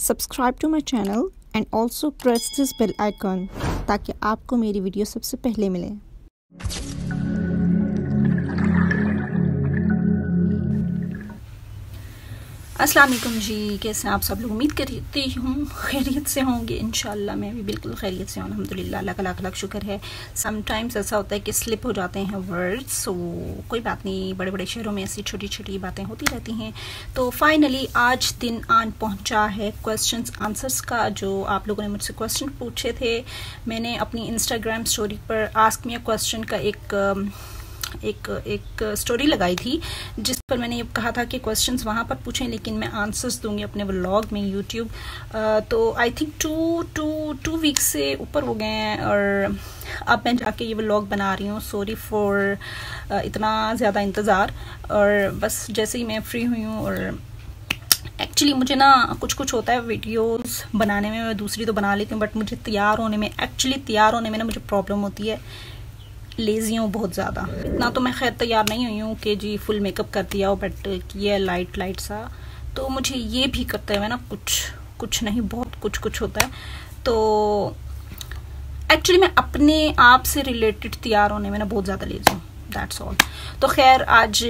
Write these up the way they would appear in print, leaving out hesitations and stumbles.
Subscribe to my channel and also press this bell icon ताकि आपको मेरी video सबसे पहले मिले। अस्सलाम वालेकुम जी, कैसे हैं आप सब लोग? उम्मीद करती हूँ खैरियत से होंगे। इंशाल्लाह मैं भी बिल्कुल खैरियत से हूँ, अल्हम्दुलिल्लाह। अल्लाह का लाख लाख शुक्र है। समटाइम्स ऐसा होता है कि स्लिप हो जाते हैं वर्ड्स, सो कोई बात नहीं, बड़े बड़े शहरों में ऐसी छोटी छोटी बातें होती रहती हैं। तो फाइनली आज दिन आन पहुँचा है क्वेश्चंस आंसर्स का। जो आप लोगों ने मुझसे क्वेश्चन पूछे थे, मैंने अपनी इंस्टाग्राम स्टोरी पर आस्क मी अ क्वेश्चन का एक स्टोरी लगाई थी, जिस पर मैंने ये कहा था कि क्वेश्चंस वहाँ पर पूछें, लेकिन मैं आंसर्स दूंगी अपने व्लॉग में यूट्यूब। तो आई थिंक टू वीक्स से ऊपर हो गए हैं और अब मैं जाके ये व्लॉग बना रही हूँ। सॉरी फॉर इतना ज़्यादा इंतज़ार। और बस जैसे ही मैं फ्री हुई हूँ, और एक्चुअली मुझे ना कुछ होता है वीडियोस बनाने में, मैं दूसरी तो बना लेती हूँ, बट मुझे तैयार होने में ना मुझे प्रॉब्लम होती है। लेज़ी हूँ बहुत ज़्यादा। इतना तो मैं खैर तैयार नहीं हुई हूँ कि जी फुल मेकअप कर दिया हो, बट किया लाइट सा। तो मुझे ये भी करते हुए ना कुछ नहीं, बहुत कुछ होता है। तो एक्चुअली मैं अपने आप से रिलेटेड तैयार होने में ना बहुत ज़्यादा लेज़ी हूँ, दैट्स ऑल। तो खैर आज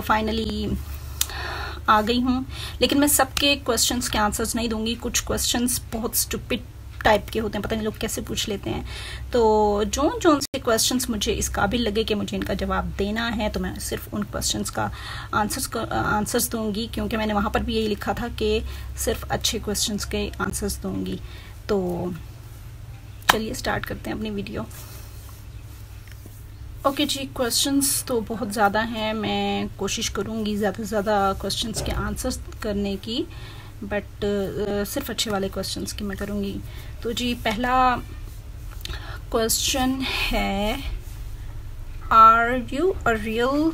फाइनली आ गई हूँ, लेकिन मैं सबके क्वेश्चंस के आंसर्स नहीं दूंगी। कुछ क्वेश्चंस बहुत स्टूपिड टाइप के होते हैं, पता नहीं लोग कैसे पूछ लेते हैं। तो जो से क्वेश्चंस मुझे इस काबिल लगे कि मुझे इनका जवाब देना है, तो मैं सिर्फ उन क्वेश्चंस का आंसर्स दूंगी, क्योंकि मैंने वहाँ पर भी यही लिखा था कि सिर्फ अच्छे क्वेश्चंस के आंसर्स दूंगी। तो चलिए स्टार्ट करते हैं अपनी वीडियो। ओके जी, क्वेश्चंस तो बहुत ज़्यादा हैं, मैं कोशिश करूँगी ज़्यादा से ज़्यादा क्वेश्चंस के आंसर्स करने की, बट सिर्फ अच्छे वाले क्वेश्चंस की मैं करूँगी। तो जी पहला क्वेश्चन है, are you a real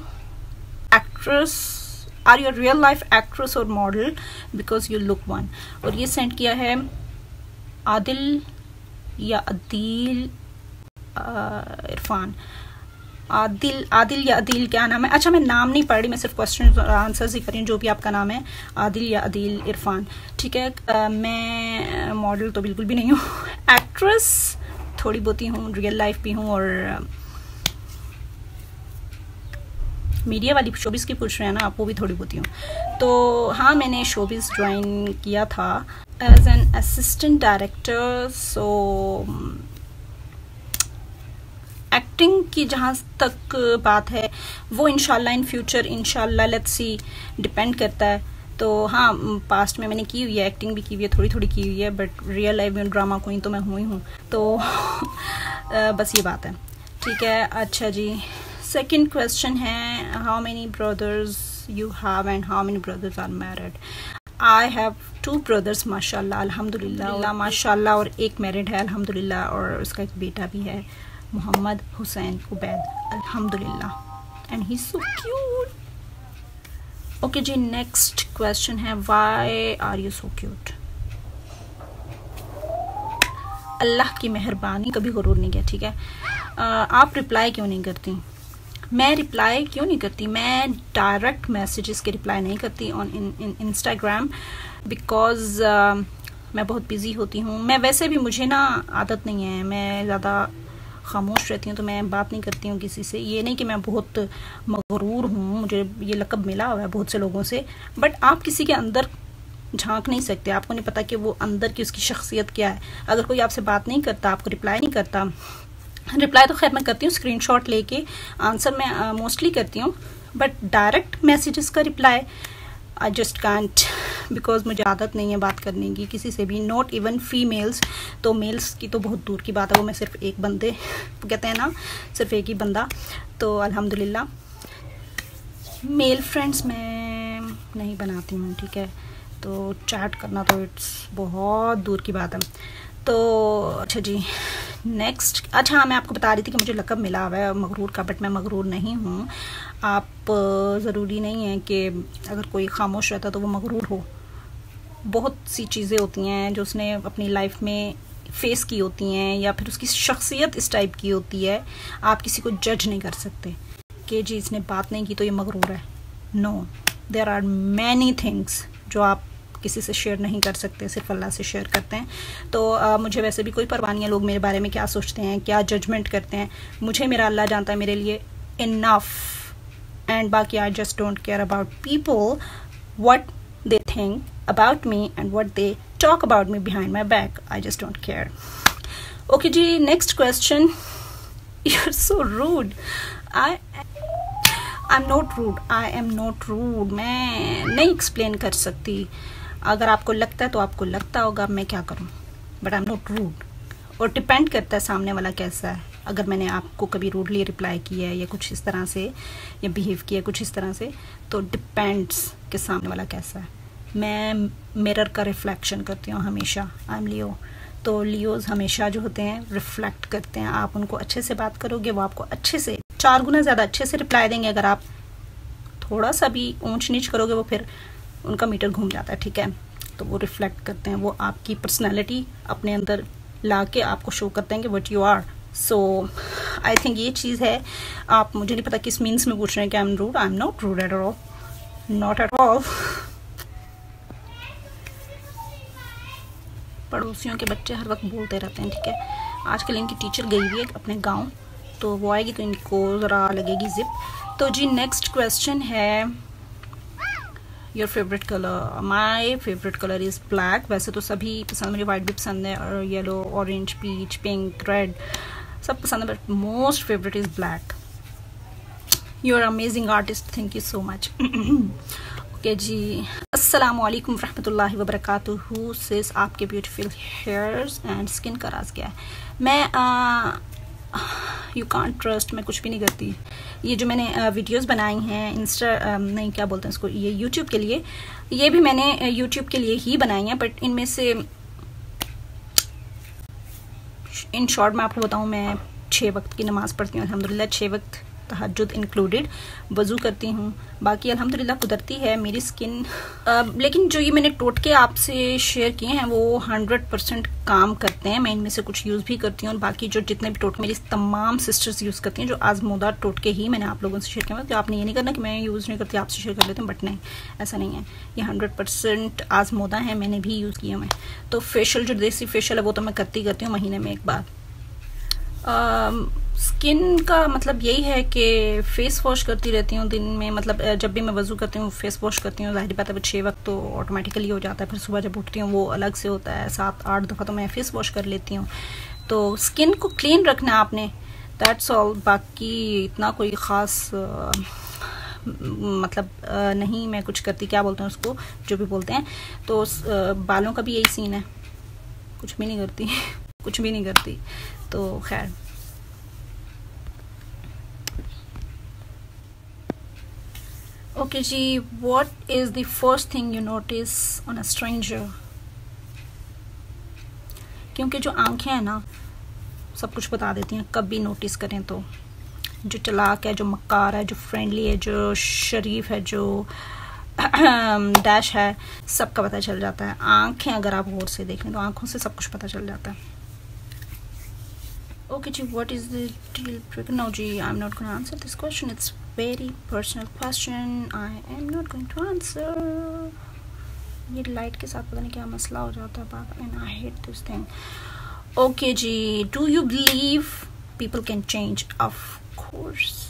life actress और model because you look one. और ये सेंड किया है आदिल इरफान। आदिल या अदील, क्या नाम है? अच्छा, मैं नाम नहीं पढ़ रही, मैं सिर्फ क्वेश्चन और आंसर्स ही कर रही हूँ। जो भी आपका नाम है, आदिल या अदील इरफान, ठीक है। मैं मॉडल तो बिल्कुल भी नहीं हूँ, एक्ट्रेस थोड़ी बहुत ही हूँ, रियल लाइफ भी हूँ, और मीडिया वाली शोबिस की पूछ रहे हैं ना आप, वो भी थोड़ी बहुत ही हूँ। तो हाँ, मैंने शोबिस ज्वाइन किया था as an assistant director. So acting की जहाँ तक बात है, वो इंशाल्लाह इन फ्यूचर, इंशाल्लाह लेट्स सी, डिपेंड करता है। तो हाँ, पास्ट में मैंने की हुई है, एक्टिंग भी की हुई है, थोड़ी थी की हुई है, बट रियल लाइफ में ड्रामा क्वीन तो मैं हुई हूँ। तो बस ये बात है, ठीक है। अच्छा जी, सेकंड क्वेश्चन है, how many brothers you have and how many brothers are married. I have 2 brothers माशाल्लाह, अल्हम्दुलिल्लाह माशाल्लाह, और एक मैरिड है अल्हम्दुलिल्लाह, और उसका एक बेटा भी है, मोहम्मद हुसैन उबैद, अल्हम्दुलिल्लाह, and he is so cute. Okay जी, नेक्स्ट क्वेश्चन है, why are you so cute. अल्लाह की मेहरबानी, कभी गुरूर नहीं किया, ठीक है। आप रिप्लाई क्यों नहीं करती? मैं रिप्लाई क्यों नहीं करती? मैं डायरेक्ट मैसेजेस के रिप्लाई नहीं करती ऑन इंस्टाग्राम, बिकॉज मैं बहुत बिजी होती हूँ। मैं वैसे भी, मुझे ना आदत नहीं है, मैं ज़्यादा खामोश रहती हूँ, तो मैं बात नहीं करती हूँ किसी से। ये नहीं कि मैं बहुत मगरूर हूँ, मुझे ये लक़ब मिला हुआ है बहुत से लोगों से, बट आप किसी के अंदर झांक नहीं सकते, आपको नहीं पता कि वो अंदर की उसकी शख्सियत क्या है। अगर कोई आपसे बात नहीं करता, आपको रिप्लाई नहीं करता, रिप्लाई तो खैर मैं करती हूँ स्क्रीनशॉट लेके, आंसर मैं मोस्टली करती हूँ, बट डायरेक्ट मैसेजेस का reply I just can't, because मुझे आदत नहीं है बात करने की किसी से भी, नॉट इवन फीमेल्स। तो मेल्स की तो बहुत दूर की बात है, वो मैं सिर्फ एक बंदे, कहते हैं ना, सिर्फ एक ही बंदा। तो अल्हम्दुलिल्लाह मेल फ्रेंड्स मैं नहीं बनाती हूँ, ठीक है। तो चैट करना तो इट्स बहुत दूर की बात है। तो अच्छा जी, नेक्स्ट, अच्छा हाँ, मैं आपको बता रही थी कि मुझे लक़ब मिला हुआ है मगरूर का, बट मैं मगरूर नहीं हूँ। आप ज़रूरी नहीं है कि अगर कोई खामोश रहता तो वो मगरूर हो। बहुत सी चीज़ें होती हैं जो उसने अपनी लाइफ में फेस की होती हैं, या फिर उसकी शख्सियत इस टाइप की होती है। आप किसी को जज नहीं कर सकते कि जी इसने बात नहीं की तो ये मगरूर है। No, there are many things जो आप किसी से शेयर नहीं कर सकते, सिर्फ अल्लाह से शेयर करते हैं। तो मुझे वैसे भी कोई परवाह नहीं है लोग मेरे बारे में क्या सोचते हैं, क्या जजमेंट करते हैं। मुझे मेरा अल्लाह जानता है मेरे लिए इनफ, एंड बाकी I just don't care about people what they think about me and what they talk about me behind my back. I just don't care. Okay जी, next question. You are so rude. I am not rude, I am not rude. मैं नहीं explain कर सकती। अगर आपको लगता है तो आपको लगता होगा, मैं क्या करूं, but I am not rude. और डिपेंड करता है सामने वाला कैसा है। अगर मैंने आपको कभी रूडली रिप्लाई किया है या कुछ इस तरह से, या बिहेव किया कुछ इस तरह से, तो डिपेंड्स कि सामने वाला कैसा है। मैं मिरर का रिफ्लेक्शन करती हूँ हमेशा। आई एम लियो, तो लियोज हमेशा जो होते हैं रिफ्लेक्ट करते हैं। आप उनको अच्छे से बात करोगे, वो आपको अच्छे से 4 गुना ज़्यादा अच्छे से रिप्लाई देंगे। अगर आप थोड़ा सा भी ऊंच नीच करोगे, वो फिर उनका मीटर घूम जाता है, ठीक है। तो वो रिफ्लेक्ट करते हैं, वो आपकी पर्सनैलिटी अपने अंदर ला के आपको शो करते हैं कि what you are. So I think ये चीज़ है। आप, मुझे नहीं पता किस मीन्स में पूछ रहे हैं कि I am rude. I am not rude at all, not at all. पड़ोसियों के बच्चे हर वक्त बोलते रहते हैं, ठीक है। आजकल इनकी टीचर गई हुई है अपने गांव, तो वो आएगी तो इनको ज़रा लगेगी जिप। तो जी नेक्स्ट क्वेश्चन है, your favourite colour. My favourite colour is black. वैसे तो सभी पसंद, मुझे वाइट भी पसंद है, और yellow, orange, peach, pink, red सब पसंद है, but most favourite is black. You are amazing artist, thank you so much. Okay जी, अस्सलाम वालेकुम रहमतुल्लाहि व बरकातुहू। सिस, आपके ब्यूटीफुल हेयर्स एंड स्किन का राज क्या है? मैं यू कांट ट्रस्ट, मैं कुछ भी नहीं करती। ये जो मैंने वीडियोस बनाई हैं इंस्टा, नहीं क्या बोलते हैं इसको, ये यूट्यूब के लिए, ये भी मैंने यूट्यूब के लिए ही बनाई हैं। बट इनमें से इन शॉर्ट मैं आपको बताऊं, मैं 6 वक्त की नमाज़ पढ़ती हूँ अल्हम्दुलिल्लाह, 6 वक्त तहज्जुद इंक्लूडेड, वज़ू करती हूँ। बाकी अल्हम्दुलिल्लाह कुदरती है मेरी स्किन। लेकिन जो ये मैंने टोटके आपसे शेयर किए हैं वो 100% काम करते हैं। मैं इनमें से कुछ यूज़ भी करती हूँ, और बाकी जो जितने भी टोटके मेरी तमाम सिस्टर्स यूज़ करती हैं, जो आजमूदा टोटके ही मैंने आप लोगों से शेयर किया। तो आपने ये नहीं करना कि मैं यूज़ नहीं करती, आपसे शेयर कर लेती हूँ, बट नहीं, ऐसा नहीं है। ये 100% आजमूदा है, मैंने भी यूज़ किया। मैं तो फेशियल, जो देसी फेशियल है वो तो मैं करती हूँ महीने में एक बार। स्किन का मतलब यही है कि फेस वॉश करती रहती हूँ दिन में, मतलब जब भी मैं वज़ू करती हूँ फेस वॉश करती हूँ। ज़ाहिर बात है 6 वक्त तो ऑटोमेटिकली हो जाता है, फिर सुबह जब उठती हूँ वो अलग से होता है, 7-8 दफ़ा तो मैं फेस वॉश कर लेती हूँ। तो स्किन को क्लीन रखना आपने, दैट्स ऑल। बाकी इतना कोई ख़ास मतलब नहीं मैं कुछ करती, क्या बोलते हैं उसको, जो भी बोलते हैं। तो बालों का भी यही सीन है, कुछ भी नहीं करती कुछ भी नहीं करती। तो खैर, ओके जी, what is the first thing you notice on a stranger? क्योंकि जो आंखें हैं ना सब कुछ बता देती हैं, कब भी नोटिस करें तो। जो चालाक है, जो मक्कार है, जो फ्रेंडली है, जो शरीफ है, जो डैश है, सबका पता चल जाता है। आंखें अगर आप गौर से देखें तो आंखों से सब कुछ पता चल जाता है। ओके जी, what is the deal breaker? No जी, I am not going to answer this question, it's very personal question, I am not going to answer. ये लाइट के साथ पता नहीं क्या मसला हो जाता है बाबा, and I hate this thing. Okay जी, do you believe people can change? Of course.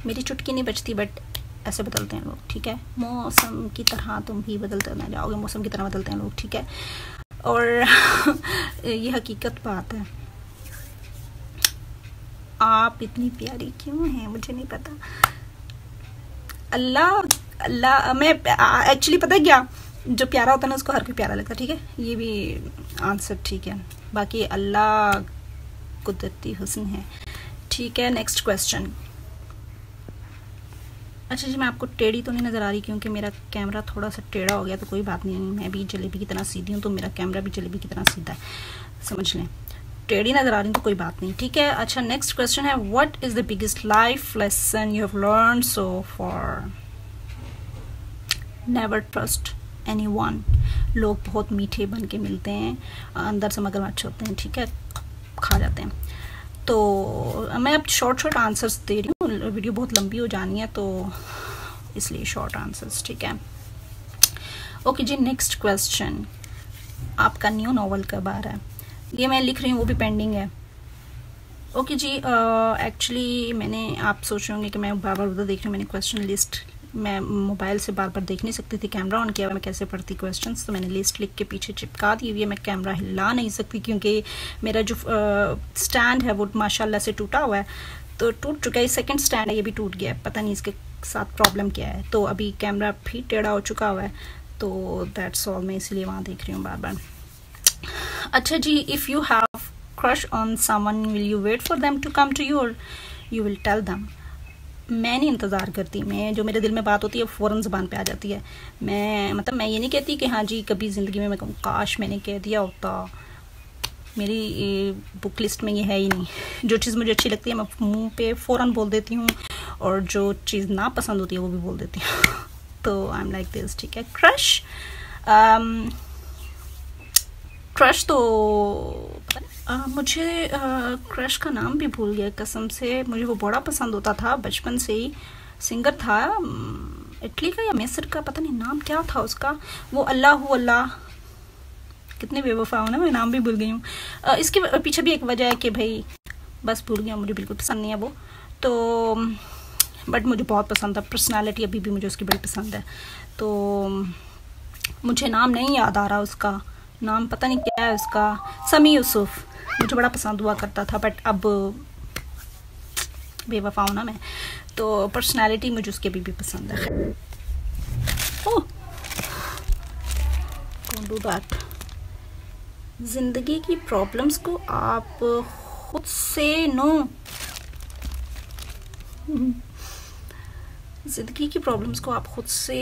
मेरी चुटकी नहीं बचती, बट ऐसे बदलते हैं लोग, ठीक है। मौसम की तरह तुम भी बदलते ना जाओगे, मौसम की तरह बदलते हैं लोग, ठीक है। और ये हकीकत बात है। आप इतनी प्यारी क्यों हैं मुझे नहीं पता। अल्लाह मैं एक्चुअली पता है क्या, जो प्यारा होता है ना उसको हर कोई प्यारा लगता है, ठीक है। ये भी आंसर ठीक है। बाकी अल्लाह कुदरती हुस्न है, ठीक है। Next question. अच्छा जी, मैं आपको टेढ़ी तो नहीं नज़र आ रही क्योंकि मेरा कैमरा थोड़ा सा टेढ़ा हो गया, तो कोई बात नहीं, मैं भी जलेबी की तरह सीधी हूँ तो मेरा कैमरा भी जलेबी की तरह सीधा है, समझ लें। टेढ़ी नज़र आ रही तो कोई बात नहीं, ठीक है। अच्छा, नेक्स्ट क्वेश्चन है, what is the biggest life lesson you have learn so for? Never trust anyone. लोग बहुत मीठे बन के मिलते हैं, अंदर से मगरमच्छ होते हैं, ठीक है, खा जाते हैं। तो मैं अब शॉर्ट आंसर्स दे रही हूँ, वीडियो बहुत लंबी हो जानी है तो इसलिए शॉर्ट आंसर्स, ठीक है। ओके जी, नेक्स्ट क्वेश्चन, आपका न्यू नॉवल कब आ रहा है? ये मैं लिख रही हूँ, वो भी पेंडिंग है। ओके जी, एक्चुअली मैंने, आप सोच रहे होंगे कि मैं बार बार उधर देख रही हूँ, मैंने क्वेश्चन लिस्ट मैं मोबाइल से बार बार देख नहीं सकती थी, कैमरा ऑन किया हुआ मैं कैसे पढ़ती क्वेश्चंस, तो मैंने लिस्ट लिख के पीछे चिपका दी हुई है। मैं कैमरा हिला नहीं सकती क्योंकि मेरा जो स्टैंड है वो माशाल्लाह से टूटा हुआ है, तो टूट चुका है। सेकंड स्टैंड है, ये भी टूट गया है, पता नहीं इसके साथ प्रॉब्लम क्या है। तो अभी कैमरा भी टेढ़ा हो चुका हुआ है, तो दैट्स ऑल, मैं इसलिए वहाँ देख रही हूँ बार बार। अच्छा जी, if you have crush on someone will you wait for them to come to you और यू विल टेल देम? मैं नहीं इंतज़ार करती, मैं जो मेरे दिल में बात होती है फ़ौरन ज़बान पे आ जाती है। मैं मतलब मैं ये नहीं कहती कि हाँ जी कभी ज़िंदगी में मैं कहूँ काश मैंने कह दिया होता, मेरी बुक लिस्ट में ये है ही नहीं। जो चीज़ मुझे अच्छी लगती है मैं मुंह पे फ़ौरन बोल देती हूँ, और जो चीज़ ना पसंद होती है वो भी बोल देती हूँ। तो आई एम लाइक दिस, ठीक है। क्रश क्रश तो मुझे क्रश का नाम भी भूल गया कसम से, मुझे वो बड़ा पसंद होता था बचपन से ही। सिंगर था इटली का या मिस्र का, पता नहीं नाम क्या था उसका, वो अल्लाह, कितने बेवफा हो ना, मैं नाम भी भूल गई हूँ। इसके पीछे भी एक वजह है कि भाई बस भूल गया, मुझे बिल्कुल पसंद नहीं है वो तो, बट मुझे बहुत पसंद था, पर्सनालिटी अभी भी मुझे उसकी बड़ी पसंद है। तो मुझे नाम नहीं याद आ रहा उसका, नाम पता नहीं क्या है उसका, समी यूसुफ, मुझे बड़ा पसंद हुआ करता था, बट अब बेवफा हूं ना मैं, तो पर्सनालिटी मुझे उसकी अभी भी पसंद है। ओह, डोंट डू दैट। जिंदगी की प्रॉब्लम्स को आप खुद से जिंदगी की प्रॉब्लम्स को आप खुद से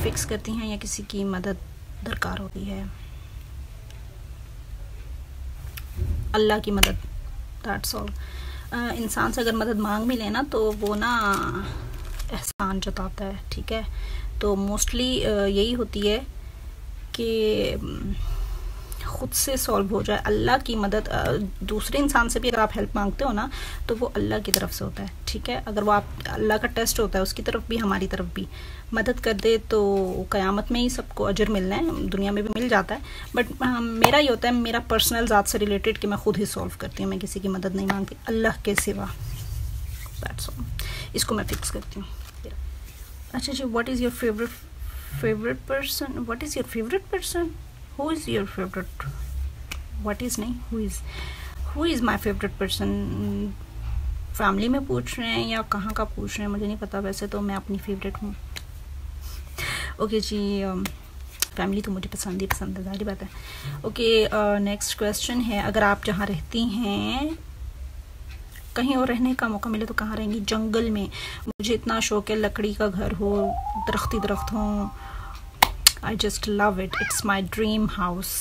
फिक्स करती हैं या किसी की मदद दरकार होती है? अल्लाह की मदद, दैट्स ऑल। इंसान से अगर मदद मांग भी लेना तो वो ना एहसान जताता है, ठीक है। तो मोस्टली यही होती है कि खुद से सॉल्व हो जाए। अल्लाह की मदद दूसरे इंसान से भी अगर आप हेल्प मांगते हो ना तो वो अल्लाह की तरफ से होता है, ठीक है। अगर वो आप अल्लाह का टेस्ट होता है, उसकी तरफ भी हमारी तरफ भी मदद कर दे तो क़यामत में ही सबको अजर मिलना है, दुनिया में भी मिल जाता है। बट मेरा ये होता है, मेरा पर्सनल ज़ात से रिलेटेड कि मैं खुद ही सॉल्व करती हूँ, मैं किसी की मदद नहीं मांगती अल्लाह के सिवा, दैट्स ऑल। इसको मैं फिक्स करती हूँ। अच्छा जी, what is your favourite person? What is your favourite person? Who is your favorite? What is नहीं, who is my favorite person? Family में पूछ रहे हैं या कहाँ का पूछ रहे हैं मुझे नहीं पता, वैसे तो मैं अपनी फेवरेट हूँ। ओके जी, फैमिली तो मुझे पसंद ही पसंद है, सारी बात है। ओके, नेक्स्ट क्वेश्चन है, अगर आप जहाँ रहती हैं कहीं और रहने का मौका मिले तो कहाँ रहेंगी? जंगल में, मुझे इतना शौक है, लकड़ी का घर हो, दरख्त हो, I just love it. It's my dream house.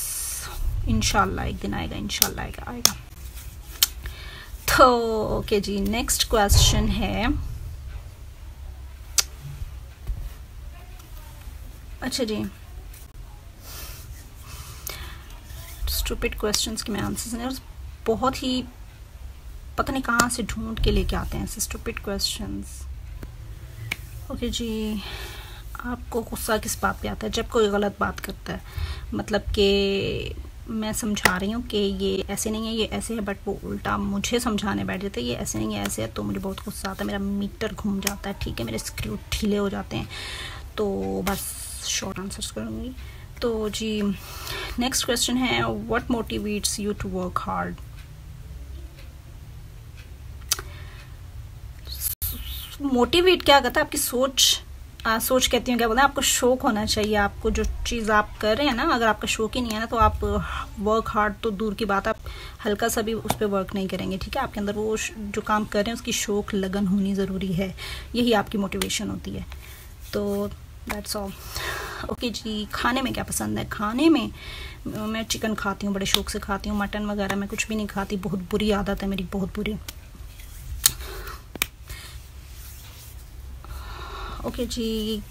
इंशाल्लाह एक दिन आएगा, इंशाल्लाह आएगा। तो ओके जी, नेक्स्ट क्वेश्चन है, अच्छा जी, स्टूपिड क्वेश्चंस के मैं आंसर्स नहीं, बहुत ही पता नहीं कहाँ से ढूंढ के लेके आते हैं ऐसे स्टूपिड क्वेश्चंस। ओके जी, आपको गुस्सा किस बात पे आता है? जब कोई गलत बात करता है, मतलब कि मैं समझा रही हूँ कि ये ऐसे नहीं है, ये ऐसे है, बट वो उल्टा मुझे समझाने बैठ जाते हैं ये ऐसे नहीं है ऐसे है, तो मुझे बहुत गुस्सा आता है, मेरा मीटर घूम जाता है, ठीक है, मेरे स्क्रू ढीले हो जाते हैं। तो बस शॉर्ट आंसर्स करूँगी। तो जी, नेक्स्ट क्वेश्चन है, what motivates you to work hard? Motivate क्या करता है? आपकी सोच कहती हूँ, क्या बोलते हैं, आपको शौक होना चाहिए। आपको जो चीज़ आप कर रहे हैं ना, अगर आपका शौक ही नहीं है ना तो आप वर्क हार्ड तो दूर की बात, आप हल्का सा भी उस पर वर्क नहीं करेंगे, ठीक है। आपके अंदर वो जो काम कर रहे हैं उसकी शौक लगन होनी ज़रूरी है, यही आपकी मोटिवेशन होती है। तो दैट्स ऑल। ओके जी, खाने में क्या पसंद है? खाने में मैं चिकन खाती हूँ, बड़े शौक से खाती हूँ, मटन वगैरह मैं कुछ भी नहीं खाती, बहुत बुरी आदत है मेरी, बहुत बुरी। ओके जी,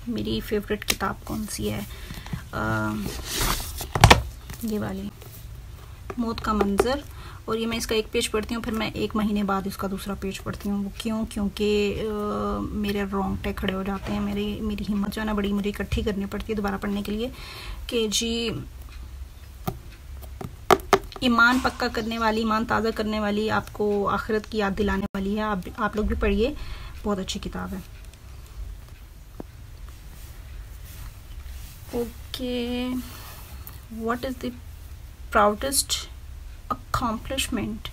मेरी फेवरेट किताब कौन सी है? ये वाली, मौत का मंजर और ये मैं इसका एक पेज पढ़ती हूँ, फिर मैं 1 महीने बाद इसका दूसरा पेज पढ़ती हूँ। वो क्यों? क्योंकि मेरे रोंगटे खड़े हो जाते हैं, मेरी हिम्मत जो है ना बड़ी मुझे इकट्ठी करनी पड़ती है दोबारा पढ़ने के लिए कि जी ईमान पक्का करने वाली, ईमान ताज़ा करने वाली, आपको आखिरत की याद दिलाने वाली है। आप लोग भी पढ़िए, बहुत अच्छी किताब है। Okay, what is the proudest accomplishment?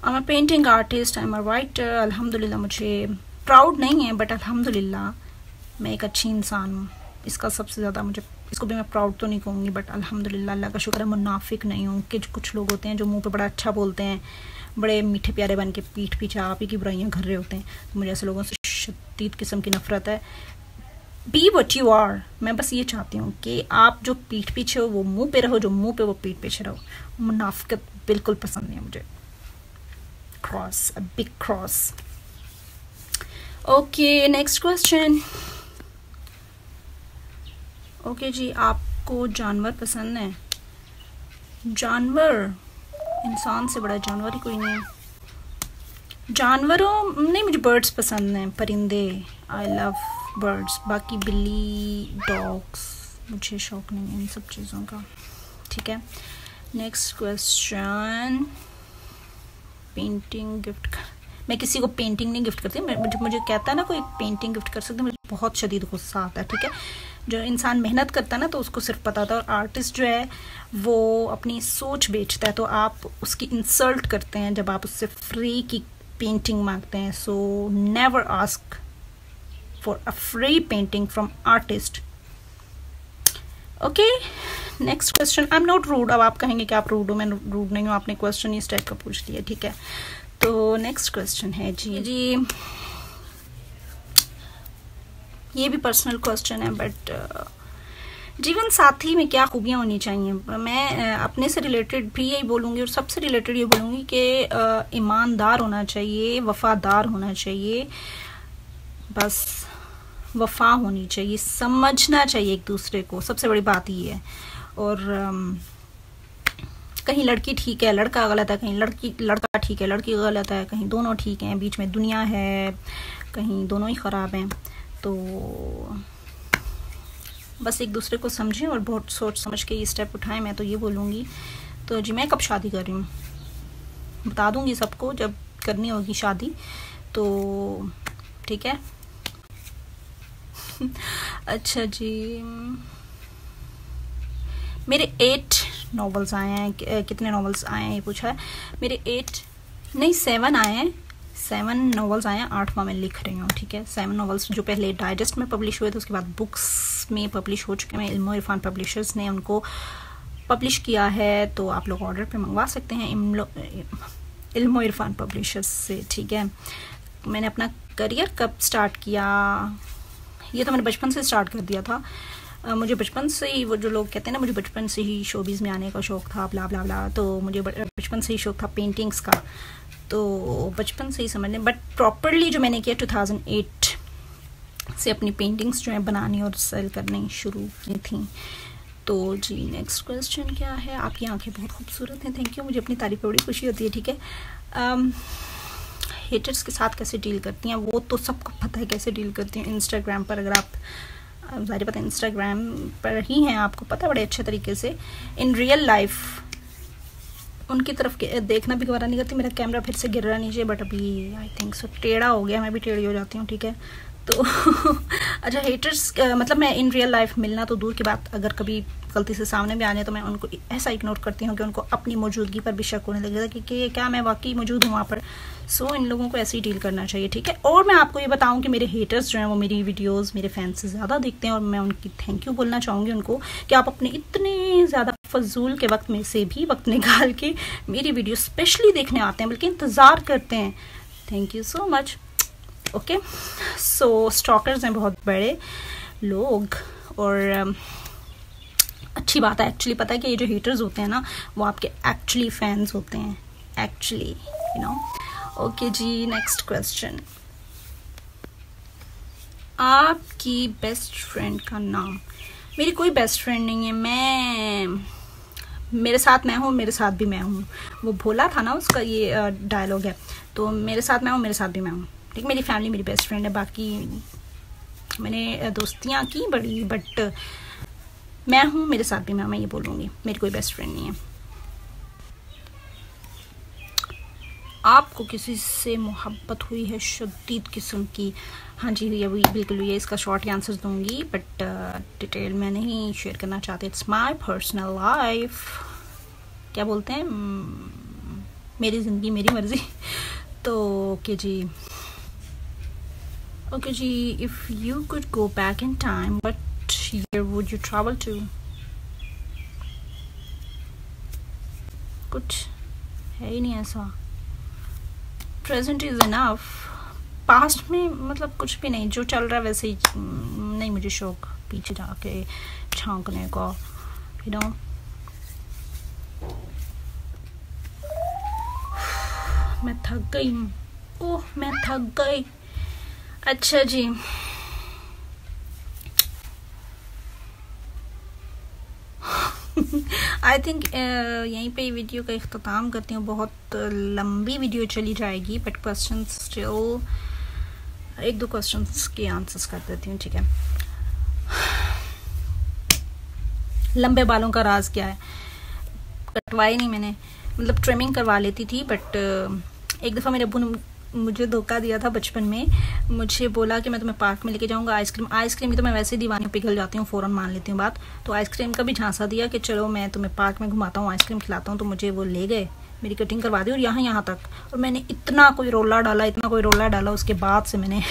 I'm a painting artist, I'm a writer। अल्हम्दुलिल्लाह, मुझे प्राउड नहीं है बट अल्हम्दुलिल्लाह मैं एक अच्छी इंसान हूँ। इसका सबसे ज़्यादा मुझे, इसको भी मैं प्राउड तो नहीं कहूँगी बट अल्हम्दुलिल्लाह अल्लाह का शुक्र है मुनाफिक नहीं हूँ। कि कुछ लोग होते हैं जो मुंह पे बड़ा अच्छा बोलते हैं, बड़े मीठे प्यारे बन के पीठ पीछे आप ही की बुराइयाँ कर रहे होते हैं। तो मुझे ऐसे लोगों से शदीद किस्म की नफरत है। Be what you are. मैं बस ये चाहती हूँ कि आप जो पीठ पीछे हो वो मुंह पे रहो, जो मुंह पे वो पीठ पीछे रहो। मुनाफिकत बिल्कुल पसंद नहीं है मुझे। Cross, a big cross. Okay, next question. Okay जी, आपको जानवर पसंद है? जानवर, इंसान से बड़ा जानवर ही कोई नहीं है। जानवरों नहीं, मुझे बर्ड्स पसंद हैं, परिंदे। I love birds. बाकी बिल्ली, डॉग्स, मुझे शौक नहीं है इन सब चीज़ों का। ठीक है, नेक्स्ट क्वेश्चन। पेंटिंग गिफ्ट, मैं किसी को पेंटिंग नहीं गिफ्ट करती। मुझे कहता है ना कोई पेंटिंग गिफ्ट कर सकते, मुझे बहुत शदीद गुस्सा आता है। ठीक है, जो इंसान मेहनत करता है ना तो उसको सिर्फ पता था, और आर्टिस्ट जो है वो अपनी सोच बेचता है, तो आप उसकी इंसल्ट करते हैं जब आप उससे फ्री की पेंटिंग मांगते हैं। So never ask for a free painting from artist. Okay, next question. I am not rude. अब आप कहेंगे कि आप रूड हो, मैं रूड नहीं हूँ, आपने क्वेश्चन इस टाइप का पूछ लिया। ठीक है, तो नेक्स्ट क्वेश्चन है जी ये भी पर्सनल क्वेश्चन है बट जीवन साथी में क्या खूबियाँ होनी चाहिए? मैं अपने से रिलेटेड भी यही बोलूँगी और सबसे रिलेटेड ये बोलूँगी कि ईमानदार होना चाहिए, वफादार होना चाहिए, बस वफा होनी चाहिए, समझना चाहिए एक दूसरे को, सबसे बड़ी बात ये है। और कहीं लड़की ठीक है लड़का गलत है, कहीं लड़का ठीक है लड़की गलत है, कहीं दोनों ठीक हैं, बीच में दुनिया है, कहीं दोनों ही ख़राब हैं। तो बस एक दूसरे को समझें और बहुत सोच समझ के ये स्टेप उठाएं, मैं तो ये बोलूँगी। तो जी मैं कब शादी कर रही हूँ बता दूँगी सबको जब करनी होगी शादी, तो ठीक है। अच्छा जी, मेरे 8 नॉवेल्स आए हैं। कितने नॉवेल्स आए हैं ये पूछा है। मेरे 7 आए हैं, 7 नॉवेल्स आए हैं, 8वां मैं लिख रही हूँ। ठीक है, 7 नॉवेल्स जो पहले डाइजेस्ट में पब्लिश हुए थे, उसके बाद बुक्स में पब्लिश हो चुके हैं। इल्मो इरफान पब्लिशर्स ने उनको पब्लिश किया है, तो आप लोग ऑर्डर पे मंगवा सकते हैं इल्मो इरफान पब्लिशर्स से। ठीक है, मैंने अपना करियर कब स्टार्ट किया? ये तो मैंने बचपन से स्टार्ट कर दिया था। मुझे बचपन से ही, वो जो लोग कहते हैं ना मुझे बचपन से ही शोबीज़ में आने का शौक़ था, ब्ला ब्ला ब्ला, तो मुझे बचपन से ही शौक़ था पेंटिंग्स का, तो बचपन से ही समझ लें। बट प्रॉपरली जो मैंने किया 2008 से अपनी पेंटिंग्स जो है बनानी और सेल करनी शुरू की थी। तो जी नेक्स्ट क्वेश्चन क्या है? आपकी आंखें बहुत खूबसूरत हैं, थैंक यू, मुझे अपनी तारीफ पर बड़ी खुशी होती है। ठीक है, हेटर्स के साथ कैसे डील करती हैं? वो तो सबको पता है कैसे डील करती हैं। इंस्टाग्राम पर, अगर आप ज़ाहिर पता है इंस्टाग्राम पर ही हैं, आपको पता बड़े अच्छे तरीके से। इन रियल लाइफ उनकी तरफ देखना भी गवारा नहीं करती। मेरा कैमरा फिर से गिर रहा नीचे, बट अभी आई थिंक सो टेढ़ा हो गया, मैं भी टेढ़ी हो जाती हूँ। ठीक है, तो अच्छा हेटर्स मतलब मैं इन रियल लाइफ मिलना तो दूर की बात, अगर कभी गलती से सामने भी आने तो मैं उनको ऐसा इग्नोर करती हूँ कि उनको अपनी मौजूदगी पर भी शक होने लगेगा कि क्या मैं वाकई मौजूद हूँ वहाँ पर। सो इन लोगों को ऐसे ही डील करना चाहिए। ठीक है, और मैं आपको ये बताऊँ कि मेरे हेटर्स जो हैं वो मेरी वीडियोस मेरे फैंस से ज़्यादा देखते हैं, और मैं उनकी थैंक यू बोलना चाहूँगी उनको कि आप अपने इतने ज़्यादा फजूल के वक्त में से भी वक्त निकाल के मेरी वीडियो स्पेशली देखने आते हैं, बल्कि इंतज़ार करते हैं। Thank you so much. Okay, so stalkers हैं बहुत बड़े लोग, और अच्छी बात है। एक्चुअली पता है कि ये जो हेटर्स होते हैं ना वो आपके एक्चुअली फैंस होते हैं, एक्चुअली, यू नो। ओके जी, नेक्स्ट क्वेश्चन। आपकी बेस्ट फ्रेंड का नाम? मेरी कोई बेस्ट फ्रेंड नहीं है। मेरे साथ मैं हूँ, मेरे साथ भी मैं हूँ, वो भोला था ना उसका ये डायलॉग है। तो मेरे साथ मैं हूँ, मेरे साथ भी मैं हूँ, ठीक। मेरी फैमिली मेरी बेस्ट फ्रेंड है, बाकी मैंने दोस्तियाँ की बड़ी, बट मैं हूँ, मेरे साथ भी मैं ये बोलूँगी, मेरी कोई बेस्ट फ्रेंड नहीं है। आपको किसी से मोहब्बत हुई है शदीद किस्म की? हाँ जी हुई है, बिल्कुल हुई है। इसका शॉर्ट आंसर दूंगी, बट डिटेल मैं नहीं शेयर करना चाहती। इट्स माई पर्सनल लाइफ, क्या बोलते हैं, मेरी ज़िंदगी मेरी मर्ज़ी। तो ओके जी, ओके जी, if you could go back in time what year would you travel to? कुछ है ही नहीं ऐसा। Present is enough. पास्ट में मतलब कुछ भी नहीं, जो चल रहा है वैसे ही नहीं मुझे शौक पीछे जाके झांकने का, यू नो। मैं थक गई हूँ, ओह मैं थक गई। अच्छा जी, आई थिंक यहीं पे वीडियो का इख्तिताम करती हूँ। बहुत लंबी वीडियो चली जाएगी, बट क्वेश्चन स्टिल एक दो क्वेश्चंस के आंसर्स कर देती हूँ, ठीक है। लंबे बालों का राज क्या है? कटवाई नहीं मैंने, मतलब ट्रिमिंग करवा लेती थी, बट एक दफ़ा मेरे अब्बू ने मुझे धोखा दिया था बचपन में। मुझे बोला कि मैं तुम्हें पार्क में लेके जाऊंगा, आइसक्रीम की तो मैं वैसे ही दीवानी पिघल जाती हूँ, फ़ौरन मान लेती हूँ बात। तो आइसक्रीम का भी झांसा दिया कि चलो मैं तुम्हें पार्क में घुमाता हूँ, आइसक्रीम खिलाता हूँ। तो मुझे वो ले गए, मेरी कटिंग करवा दी और यहाँ तक। और मैंने इतना कोई रोला डाला, उसके बाद से मैंने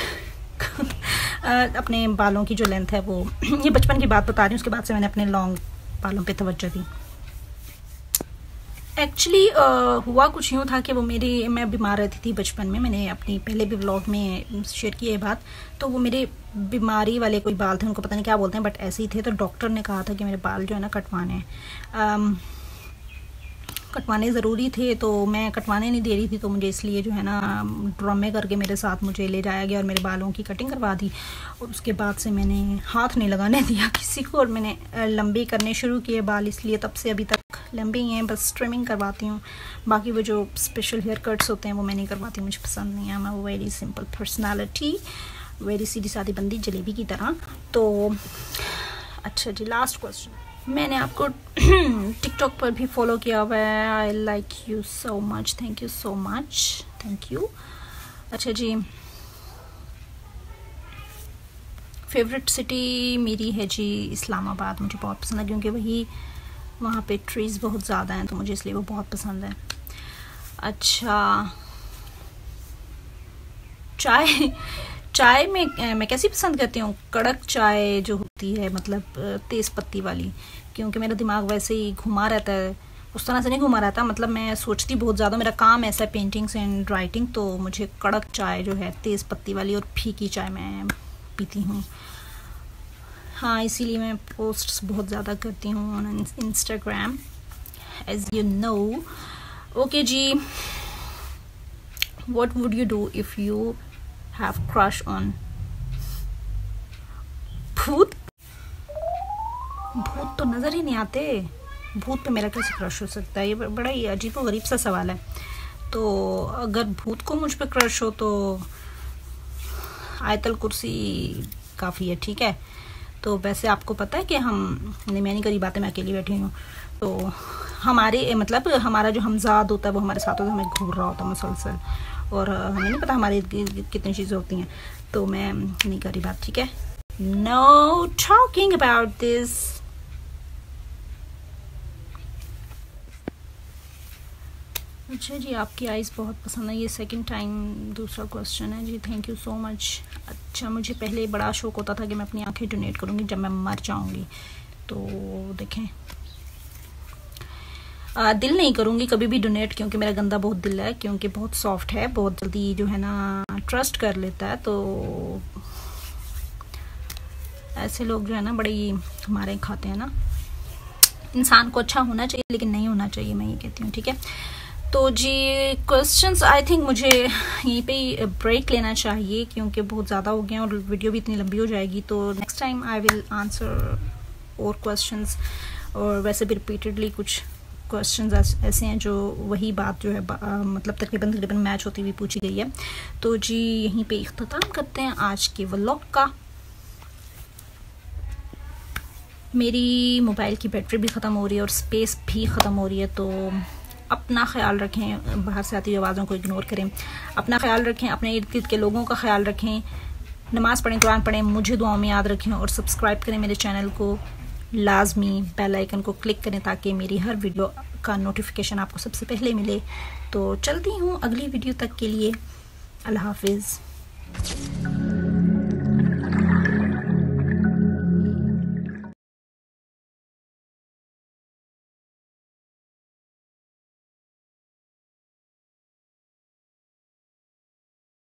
अपने बालों की जो लेंथ है वो ये बचपन की बात बता रही हूँ, उसके बाद से मैंने अपने लॉन्ग बालों पे तवज्जो दी। एक्चुअली हुआ कुछ यूँ था कि मैं बीमार रहती थी बचपन में। मैंने अपनी पहले भी व्लॉग में शेयर की है बात। तो वो मेरे बीमारी वाले कोई बाल थे, उनको पता नहीं क्या बोलते हैं, बट ऐसे ही थे। तो डॉक्टर ने कहा था कि मेरे बाल जो है ना कटवाने ज़रूरी थे। तो मैं कटवाने नहीं दे रही थी, तो मुझे इसलिए जो है ना ड्रामे करके मेरे साथ मुझे ले जाया गया और मेरे बालों की कटिंग करवा दी। और उसके बाद से मैंने हाथ नहीं लगाने दिया किसी को, और मैंने लंबी करने शुरू किए बाल। इसलिए तब से अभी तक लंबे ही हैं, बस ट्रिमिंग करवाती हूँ। बाकी वो जो स्पेशल हेयर कट्स होते हैं वो मैं नहीं करवाती, मुझे पसंद नहीं है। मैं वो वेरी सिंपल पर्सनालिटी, वेरी सीधी सादी बंदी, जलेबी की तरह। तो अच्छा जी, लास्ट क्वेश्चन। मैंने आपको टिकटॉक पर भी फॉलो किया हुआ है। I like you so much, thank you so much, thank you. अच्छा जी, फेवरेट सिटी मेरी है जी इस्लामाबाद। मुझे बहुत पसंद है क्योंकि वहाँ पे ट्रीज़ बहुत ज़्यादा हैं, तो मुझे इसलिए वो बहुत पसंद है। अच्छा, चाय में मैं कैसी पसंद करती हूँ? कड़क चाय जो होती है, मतलब तेज़ पत्ती वाली, क्योंकि मेरा दिमाग वैसे ही घुमा रहता है। उस तरह से नहीं घुमा रहता, मतलब मैं सोचती बहुत ज़्यादा, मेरा काम ऐसा है पेंटिंग्स एंड राइटिंग। तो मुझे कड़क चाय जो है तेज़ पत्ती वाली और फीकी चाय मैं पीती हूँ। हाँ, इसीलिए मैं पोस्ट्स बहुत ज़्यादा करती हूँ on Instagram, as you know. Okay जी, what would you do if you have crush on? भूत? भूत तो नज़र ही नहीं आते, भूत पे मेरा कैसे क्रश हो सकता है? ये बड़ा ही अजीब और गरीब सा सवाल है। तो अगर भूत को मुझ पे क्रश हो तो आयतल कुर्सी काफ़ी है, ठीक है। तो वैसे आपको पता है कि मैं नहीं करी बातें, मैं अकेली बैठी हूँ। तो हमारे मतलब हमारा जो हमजाद होता है वो हमारे साथ होता है, हमें घूर रहा होता है मुसलसल, और हमें नहीं पता हमारे कितनी चीज़ें होती हैं। तो मैं नहीं करी बात, ठीक है। Know talking about this. अच्छा जी, आपकी आइज़ बहुत पसंद है, ये सेकंड टाइम दूसरा क्वेश्चन है जी, थैंक यू सो मच। अच्छा, मुझे पहले बड़ा शौक होता था कि मैं अपनी आंखें डोनेट करूँगी जब मैं मर जाऊँगी। तो देखें, दिल नहीं करूँगी कभी भी डोनेट, क्योंकि मेरा गंदा बहुत दिल है, क्योंकि बहुत सॉफ्ट है, बहुत जल्दी जो है ना ट्रस्ट कर लेता है। तो ऐसे लोग जो है ना बड़े ही हमारे खाते हैं ना। इंसान को अच्छा होना चाहिए लेकिन नहीं होना चाहिए, मैं ये कहती हूँ, ठीक है। तो जी क्वेश्चंस आई थिंक मुझे यहीं पे ही ब्रेक लेना चाहिए, क्योंकि बहुत ज़्यादा हो गए हैं और वीडियो भी इतनी लंबी हो जाएगी। तो next time I will answer और क्वेश्चंस, और वैसे भी रिपीटेडली कुछ क्वेश्चंस ऐसे हैं जो वही बात जो है मतलब तकरीबन मैच होती हुई पूछी गई है। तो जी यहीं पे इख्तिताम करते हैं आज के व्लॉग का। मेरी मोबाइल की बैटरी भी ख़त्म हो रही है और स्पेस भी ख़त्म हो रही है, तो अपना ख्याल रखें, बाहर से आती हुई आवाज़ों को इग्नोर करें, अपना ख्याल रखें, अपने इर्द गिर्द के लोगों का ख्याल रखें, नमाज़ पढ़ें, कुरान पढ़ें, मुझे दुआओं में याद रखें और सब्सक्राइब करें मेरे चैनल को, लाजमी बेल आइकन को क्लिक करें ताकि मेरी हर वीडियो का नोटिफिकेशन आपको सबसे पहले मिले। तो चलती हूँ अगली वीडियो तक के लिए, अल्लाह हाफिज़।